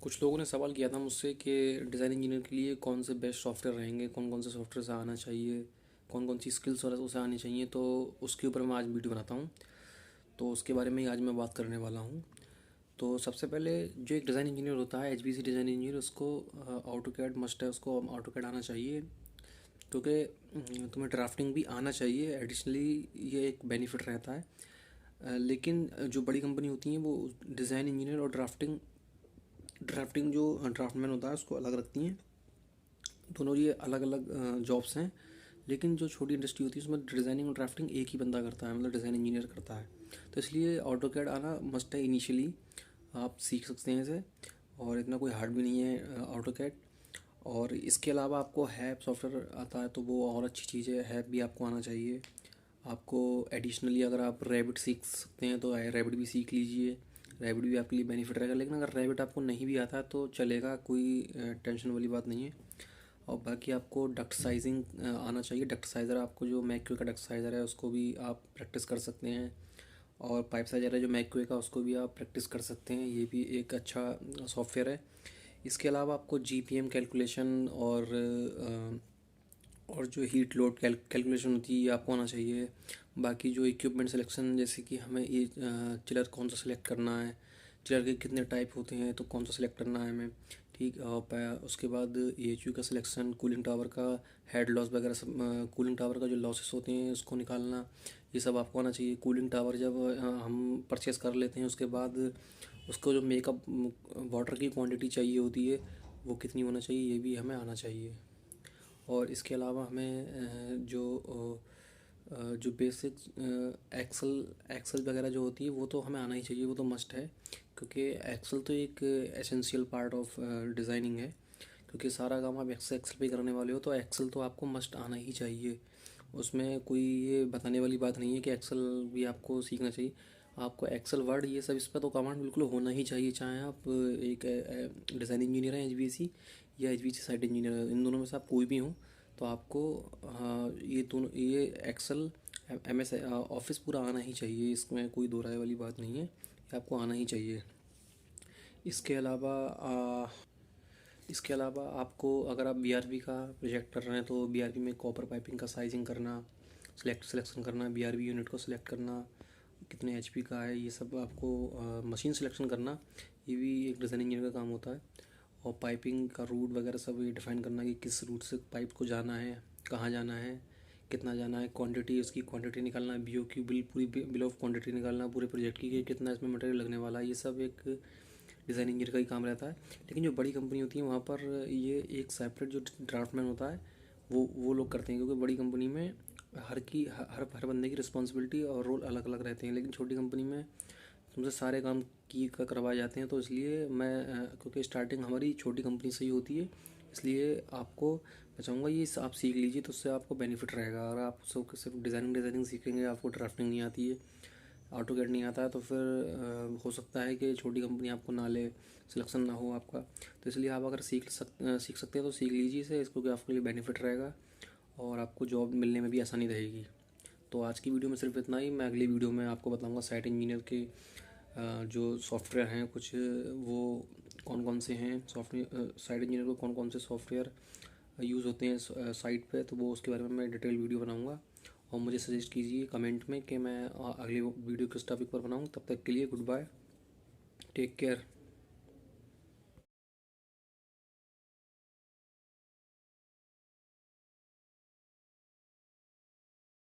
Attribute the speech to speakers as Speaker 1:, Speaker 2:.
Speaker 1: कुछ लोगों ने सवाल किया था मुझसे कि डिज़ाइन इंजीनियर के लिए कौन से बेस्ट सॉफ्टवेयर रहेंगे, कौन कौन से सॉफ्टवेयर से आना चाहिए, कौन कौन सी स्किल्स और उसे आनी चाहिए। तो उसके ऊपर मैं आज वीडियो बनाता हूँ। तो उसके बारे में ही आज मैं बात करने वाला हूँ। तो सबसे पहले जो एक डिज़ाइन इंजीनियर होता है, HBC डिज़ाइन इंजीनियर, उसको ऑटोकैड मस्ट है, उसको ऑटोकैड आना चाहिए। क्योंकि तुम्हें ड्राफ्टिंग भी आना चाहिए एडिशनली, ये एक बेनिफिट रहता है। लेकिन जो बड़ी कंपनी होती हैं वो डिज़ाइन इंजीनियर और ड्राफ्टिंग ड्राफ्टिंग जो ड्राफ्टमैन होता है उसको अलग रखती हैं। दोनों ये अलग अलग जॉब्स हैं। लेकिन जो छोटी इंडस्ट्री होती है उसमें डिज़ाइनिंग और ड्राफ्टिंग एक ही बंदा करता है, मतलब डिज़ाइन इंजीनियर करता है। तो इसलिए ऑटोकैड आना मस्ट है इनिशियली। आप सीख सकते हैं इसे, और इतना कोई हार्ड भी नहीं है ऑटोकैड। और इसके अलावा आपको हैप सॉफ्टवेयर आता है तो वो और अच्छी चीज़ है, हैप भी आपको आना चाहिए। आपको एडिशनली अगर आप रैबिट सीख सकते हैं तो रैबिट भी सीख लीजिए। रैबिट भी आपके लिए बेनिफिट रहेगा। लेकिन अगर रैबिट आपको नहीं भी आता है तो चलेगा, कोई टेंशन वाली बात नहीं है। और बाकी आपको डक्ट साइजिंग आना चाहिए। डक्ट साइज़र, आपको जो मैक्रो का डक्ट साइज़र है उसको भी आप प्रैक्टिस कर सकते हैं। और पाइप साइज़र है जो मैक्रो का, उसको भी आप प्रैक्टिस कर सकते हैं। ये भी एक अच्छा सॉफ्टवेयर है। इसके अलावा आपको GPM कैलकुलेशन और जो हीट लोड कैलकुलेशन होती है ये आपको आना चाहिए। बाकी जो इक्विपमेंट सिलेक्शन, जैसे कि हमें ये चिलर कौन सा सिलेक्ट करना है, चिलर के कितने टाइप होते हैं तो कौन सा सिलेक्ट करना है हमें, ठीक। और उसके बाद AHU का सिलेक्शन, कूलिंग टावर का हेड लॉस वगैरह सब, कूलिंग टावर का जो लॉसेस होते हैं उसको निकालना, ये सब आपको आना चाहिए। कूलिंग टावर जब हम परचेस कर लेते हैं उसके बाद उसको जो मेकअप वाटर की क्वांटिटी चाहिए होती है वो कितनी होना चाहिए, ये भी हमें आना चाहिए। और इसके अलावा हमें जो बेसिक एक्सेल एक्सेल वगैरह जो होती है वो तो हमें आना ही चाहिए, वो तो मस्ट है। क्योंकि एक्सेल तो एक एसेंशियल पार्ट ऑफ डिज़ाइनिंग है। क्योंकि सारा काम आप एक्सेल पे करने वाले हो तो एक्सेल तो आपको मस्ट आना ही चाहिए। उसमें कोई ये बताने वाली बात नहीं है कि एक्सेल भी आपको सीखना चाहिए। आपको एक्सेल वर्ड ये सब इस पर तो कमांड बिल्कुल होना ही चाहिए, चाहे आप एक डिज़ाइन इंजीनियर हैं HVAC या HVAC साइट इंजीनियर है, इन दोनों में से आप कोई भी हों तो आपको ये दोनों, ये एक्सेल, MS ऑफिस पूरा आना ही चाहिए। इसमें कोई दो राय वाली बात नहीं है, ये आपको आना ही चाहिए। इसके अलावा आपको, अगर आप BRB का प्रोजेक्ट कर रहे हैं तो BRB में कॉपर पाइपिंग का साइजिंग करना, सिलेक्शन करना, BRB यूनिट को सिलेक्ट करना, कितने HP का है, ये सब आपको मशीन सिलेक्शन करना, ये भी एक डिज़ाइन इंजीनियर का काम होता है। और पाइपिंग का रूट वगैरह सब ये डिफ़ाइन करना कि किस रूट से पाइप को जाना है, कहाँ जाना है, कितना जाना है, क्वांटिटी, उसकी क्वांटिटी निकालना, BOQ बिल, पूरी बिल ऑफ क्वांटिटी निकालना पूरे प्रोजेक्ट की कि कितना इसमें मटेरियल लगने वाला है। ये सब एक डिज़ाइन इंजीनियर का ही काम रहता है। लेकिन जो बड़ी कंपनी होती है वहाँ पर ये एक सेपरेट जो ड्राफ्टमैन होता है वो लोग करते हैं। क्योंकि बड़ी कंपनी में हर बंदे की रिस्पॉन्सिबिलिटी और रोल अलग अलग रहते हैं। लेकिन छोटी कंपनी में तुमसे सारे काम करवाए जाते हैं। तो इसलिए क्योंकि स्टार्टिंग हमारी छोटी कंपनी से ही होती है, इसलिए आपको मैं चाहूँगा ये आप सीख लीजिए, तो उससे आपको बेनिफिट रहेगा। अगर आप सब सिर्फ डिज़ाइनिंग सीखेंगे, आपको ड्राफ्टिंग नहीं आती है, ऑटोकैड नहीं आता है, तो फिर हो सकता है कि छोटी कंपनी आपको ना ले, सिलेक्शन ना हो आपका। तो इसलिए आप अगर सीख सकते हैं तो सीख लीजिए इसे, इसको, कि आपके लिए बेनिफिट रहेगा और आपको जॉब मिलने में भी आसानी रहेगी। तो आज की वीडियो में सिर्फ इतना ही। मैं अगली वीडियो में आपको बताऊंगा साइट इंजीनियर के जो सॉफ्टवेयर हैं कुछ, वो कौन कौन से हैं सॉफ्टवेयर, साइट इंजीनियर को कौन कौन से सॉफ्टवेयर यूज़ होते हैं साइट पे, तो वो उसके बारे में मैं डिटेल वीडियो बनाऊंगा। और मुझे सजेस्ट कीजिए कमेंट में कि मैं अगली वीडियो किस टॉपिक पर बनाऊँ। तब तक के लिए गुड बाय, टेक केयर।